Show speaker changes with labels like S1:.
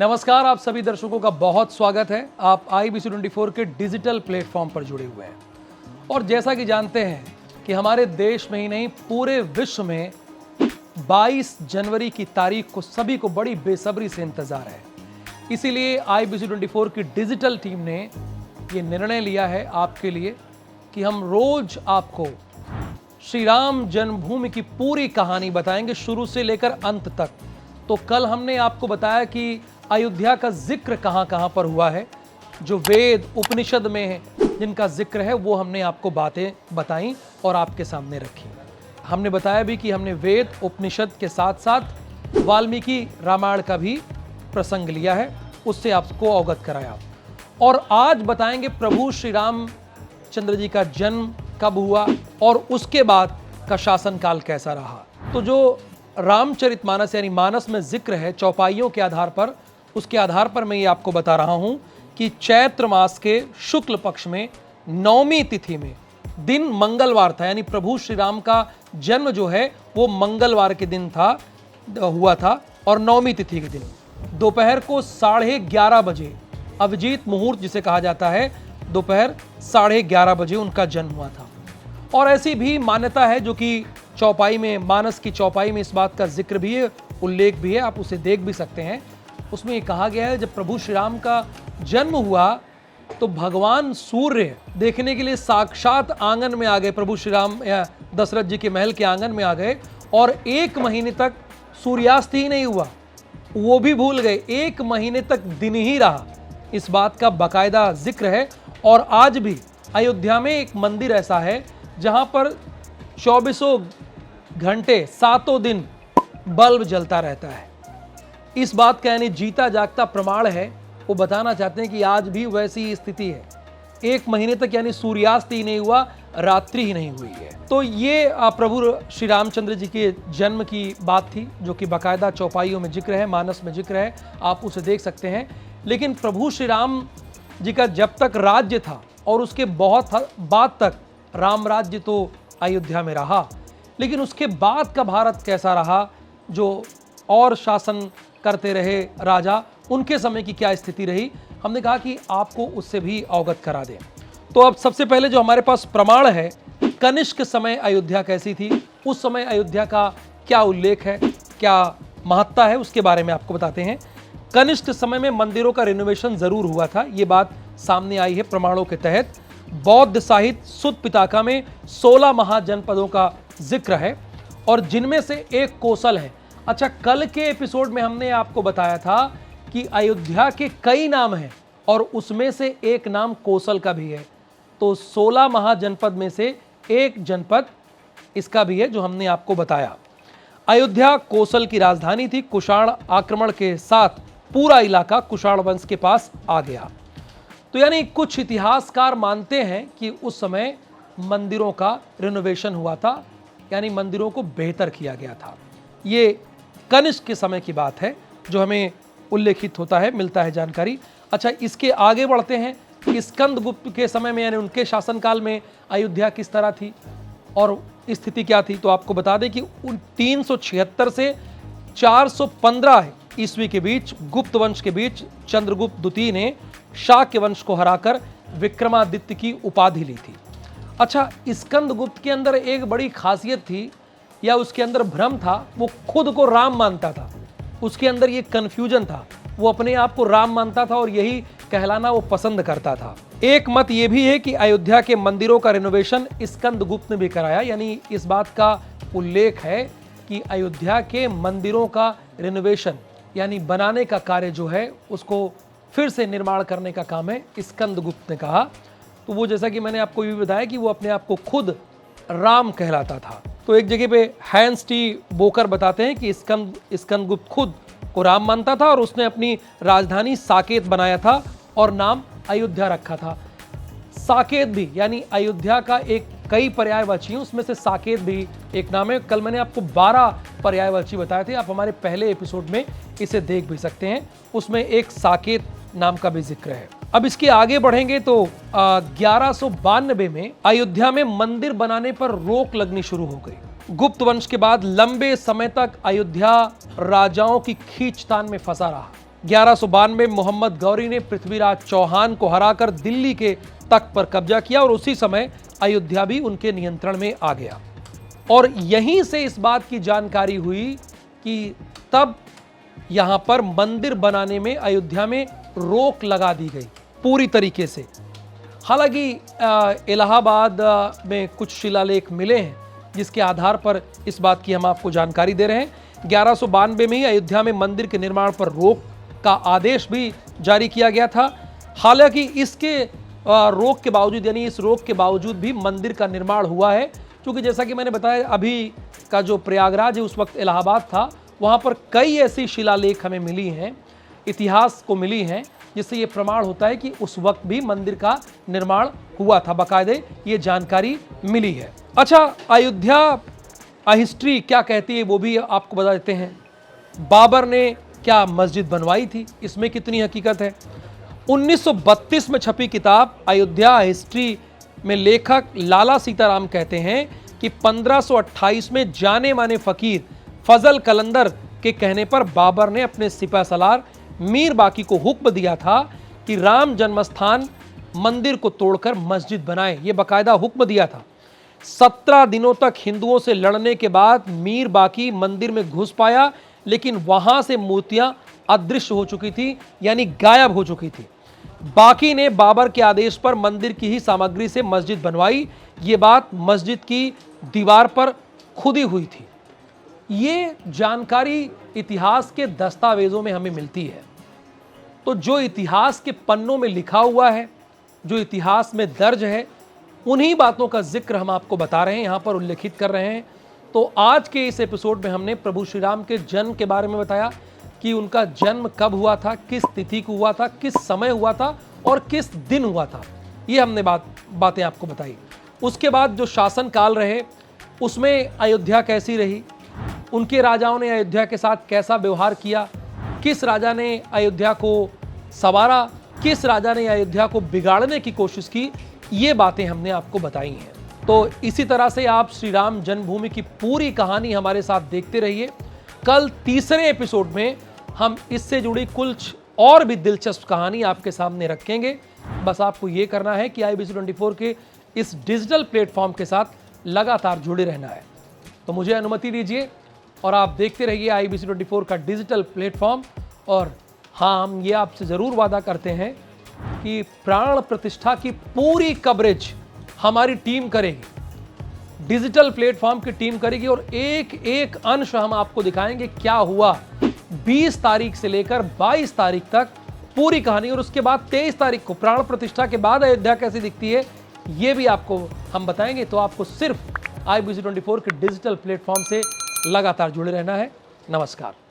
S1: नमस्कार, आप सभी दर्शकों का बहुत स्वागत है। आप IBC24 के डिजिटल प्लेटफॉर्म पर जुड़े हुए हैं और जैसा कि जानते हैं कि हमारे देश में ही नहीं पूरे विश्व में 22 जनवरी की तारीख को सभी को बड़ी बेसब्री से इंतजार है। इसीलिए IBC24 की डिजिटल टीम ने ये निर्णय लिया है आपके लिए कि हम रोज आपको श्री राम जन्मभूमि की पूरी कहानी बताएंगे शुरू से लेकर अंत तक। तो कल हमने आपको बताया कि अयोध्या का जिक्र कहां कहां पर हुआ है, जो वेद उपनिषद में है जिनका जिक्र है वो हमने आपको बातें बताई और आपके सामने रखी। हमने बताया भी कि हमने वेद उपनिषद के साथ साथ वाल्मीकि रामायण का भी प्रसंग लिया है, उससे आपको अवगत कराया। और आज बताएंगे प्रभु श्री रामचंद्र जी का जन्म कब हुआ और उसके बाद का शासनकाल कैसा रहा। तो जो रामचरितमानस यानी मानस में जिक्र है चौपाइयों के आधार पर, उसके आधार पर मैं ये आपको बता रहा हूं कि चैत्र मास के शुक्ल पक्ष में नवमी तिथि में दिन मंगलवार था, यानी प्रभु श्री राम का जन्म जो है वो मंगलवार के दिन हुआ था और नवमी तिथि के दिन दोपहर को 11:30 बजे अभिजीत मुहूर्त जिसे कहा जाता है, दोपहर 11:30 बजे उनका जन्म हुआ था। और ऐसी भी मान्यता है जो कि चौपाई में, मानस की चौपाई में इस बात का जिक्र भी है, उल्लेख भी है, आप उसे देख भी सकते हैं। उसमें ये कहा गया है जब प्रभु श्री राम का जन्म हुआ तो भगवान सूर्य देखने के लिए साक्षात आंगन में आ गए, प्रभु श्री राम या दशरथ जी के महल के आंगन में आ गए और 1 महीने तक सूर्यास्त ही नहीं हुआ, वो भी भूल गए, 1 महीने तक दिन ही रहा। इस बात का बाकायदा जिक्र है। और आज भी अयोध्या में एक मंदिर ऐसा है जहां पर 24 घंटे 7 दिन बल्ब जलता रहता है। इस बात का यानी जीता जागता प्रमाण है। वो बताना चाहते हैं कि आज भी वैसी ही स्थिति है, 1 महीने तक यानी सूर्यास्त ही नहीं हुआ, रात्रि ही नहीं हुई है। तो ये प्रभु श्री रामचंद्र जी के जन्म की बात थी जो कि बाकायदा चौपाइयों में जिक्र है, मानस में जिक्र है, आप उसे देख सकते हैं। लेकिन प्रभु श्री राम जी का जब तक राज्य था और उसके बहुत बाद तक राम राज्य तो अयोध्या में रहा, लेकिन उसके बाद का भारत कैसा रहा, जो और शासन करते रहे राजा, उनके समय की क्या स्थिति रही, हमने कहा कि आपको उससे भी अवगत करा दें। तो अब सबसे पहले जो हमारे पास प्रमाण है, कनिष्क समय अयोध्या कैसी थी, उस समय अयोध्या का क्या उल्लेख है, क्या महत्ता है, उसके बारे में आपको बताते हैं। कनिष्क समय में मंदिरों का रिनोवेशन जरूर हुआ था, ये बात सामने आई है प्रमाणों के तहत। बौद्ध साहित्य सुत पिताका में 16 महाजनपदों का जिक्र है और जिनमें से एक कोसल है। अच्छा, कल के एपिसोड में हमने आपको बताया था कि अयोध्या के कई नाम हैं और उसमें से एक नाम कोसल का भी है। तो 16 महाजनपद में से एक जनपद इसका भी है जो हमने आपको बताया। अयोध्या कोसल की राजधानी थी। कुषाण आक्रमण के साथ पूरा इलाका कुषाण वंश के पास आ गया। तो यानी कुछ इतिहासकार मानते हैं कि उस समय मंदिरों का रिनोवेशन हुआ था, यानी मंदिरों को बेहतर किया गया था। ये कनिष्क के समय की बात है जो हमें उल्लेखित होता है, मिलता है जानकारी। अच्छा, इसके आगे बढ़ते हैं कि स्कंदगुप्त के समय में यानी उनके शासनकाल में अयोध्या किस तरह थी और स्थिति क्या थी। तो आपको बता दें कि 376 से 415 ईस्वी के बीच, गुप्त वंश के बीच, चंद्रगुप्त द्वितीय ने शाक्य वंश को हराकर विक्रमादित्य की उपाधि ली थी। अच्छा, स्कंदगुप्त के अंदर एक बड़ी खासियत थी या उसके अंदर भ्रम था, वो खुद को राम मानता था। उसके अंदर ये कन्फ्यूजन था, वो अपने आप को राम मानता था और यही कहलाना वो पसंद करता था। एक मत ये भी है कि अयोध्या के मंदिरों का रिनोवेशन स्कंदगुप्त ने भी कराया, यानी इस बात का उल्लेख है कि अयोध्या के मंदिरों का रिनोवेशन यानी बनाने का कार्य जो है उसको फिर से निर्माण करने का काम है स्कंदगुप्त ने कहा। तो वो जैसा कि मैंने आपको ये बताया कि वो अपने आप को खुद राम कहलाता था। तो एक जगह पे हैंस टी बोकर बताते हैं कि स्कंदगुप्त खुद को राम मानता था और उसने अपनी राजधानी साकेत बनाया था और नाम अयोध्या रखा था। साकेत भी यानी अयोध्या का एक कई पर्यायवाची, उसमें से साकेत भी एक नाम है। कल मैंने आपको 12 पर्यायवाची बताए थे, आप हमारे पहले एपिसोड में इसे देख भी सकते हैं, उसमें एक साकेत नाम का भी जिक्र है। अब इसके आगे बढ़ेंगे तो 1192 में अयोध्या में मंदिर बनाने पर रोक लगनी शुरू हो गई। गुप्त वंश के बाद लंबे समय तक अयोध्या राजाओं की खींचतान में फंसा रहा। 1192 मोहम्मद गौरी ने पृथ्वीराज चौहान को हराकर दिल्ली के तख्त पर कब्जा किया और उसी समय अयोध्या भी उनके नियंत्रण में आ गया। और यहीं से इस बात की जानकारी हुई कि तब यहां पर मंदिर बनाने में अयोध्या में रोक लगा दी गई पूरी तरीके से। हालांकि इलाहाबाद में कुछ शिलालेख मिले हैं जिसके आधार पर इस बात की हम आपको जानकारी दे रहे हैं। 1192 में ही अयोध्या में मंदिर के निर्माण पर रोक का आदेश भी जारी किया गया था। हालांकि इसके रोक के बावजूद, यानी इस रोक के बावजूद भी मंदिर का निर्माण हुआ है, क्योंकि जैसा कि मैंने बताया अभी का जो प्रयागराज है उस वक्त इलाहाबाद था, वहाँ पर कई ऐसी शिलालेख हमें मिली हैं, इतिहास को मिली हैं, जिससे ये प्रमाण होता है कि उस वक्त भी मंदिर का निर्माण हुआ था, बाकायदे ये जानकारी मिली है। अच्छा, अयोध्या हिस्ट्री क्या कहती है वो भी आपको बता देते हैं। बाबर ने क्या मस्जिद बनवाई थी, इसमें कितनी हकीकत है। 1932 में छपी किताब अयोध्या हिस्ट्री में लेखक लाला सीताराम कहते हैं कि 1528 में जाने माने फकीर फजल कलंदर के कहने पर बाबर ने अपने सिपहसालार मीर बाकी को हुक्म दिया था कि राम जन्मस्थान मंदिर को तोड़कर मस्जिद बनाए। ये बाकायदा हुक्म दिया था। 17 दिनों तक हिंदुओं से लड़ने के बाद मीर बाकी मंदिर में घुस पाया, लेकिन वहां से मूर्तियां अदृश्य हो चुकी थी, यानी गायब हो चुकी थी। बाकी ने बाबर के आदेश पर मंदिर की ही सामग्री से मस्जिद बनवाई। ये बात मस्जिद की दीवार पर खुदी हुई थी। ये जानकारी इतिहास के दस्तावेजों में हमें मिलती है। तो जो इतिहास के पन्नों में लिखा हुआ है, जो इतिहास में दर्ज है, उन्हीं बातों का जिक्र हम आपको बता रहे हैं, यहाँ पर उल्लेखित कर रहे हैं। तो आज के इस एपिसोड में हमने प्रभु श्री राम के जन्म के बारे में बताया कि उनका जन्म कब हुआ था, किस तिथि को हुआ था, किस समय हुआ था और किस दिन हुआ था। ये हमने बातें आपको बताई। उसके बाद जो शासन काल रहे उसमें अयोध्या कैसी रही, उनके राजाओं ने अयोध्या के साथ कैसा व्यवहार किया, किस राजा ने अयोध्या को संवारा, किस राजा ने अयोध्या को बिगाड़ने की कोशिश की, ये बातें हमने आपको बताई हैं। तो इसी तरह से आप श्री राम जन्मभूमि की पूरी कहानी हमारे साथ देखते रहिए। कल तीसरे एपिसोड में हम इससे जुड़ी कुछ और भी दिलचस्प कहानी आपके सामने रखेंगे। बस आपको ये करना है कि IBC24 के इस डिजिटल प्लेटफॉर्म के साथ लगातार जुड़े रहना है। तो मुझे अनुमति दीजिए और आप देखते रहिए IBC24 का डिजिटल प्लेटफॉर्म। और हाँ, हम ये आपसे ज़रूर वादा करते हैं कि प्राण प्रतिष्ठा की पूरी कवरेज हमारी टीम करेगी, डिजिटल प्लेटफॉर्म की टीम करेगी और एक एक अंश हम आपको दिखाएंगे क्या हुआ 20 तारीख से लेकर 22 तारीख तक पूरी कहानी। और उसके बाद 23 तारीख को प्राण प्रतिष्ठा के बाद अयोध्या कैसी दिखती है ये भी आपको हम बताएंगे। तो आपको सिर्फ IBC24 के डिजिटल प्लेटफॉर्म से लगातार जुड़े रहना है। नमस्कार।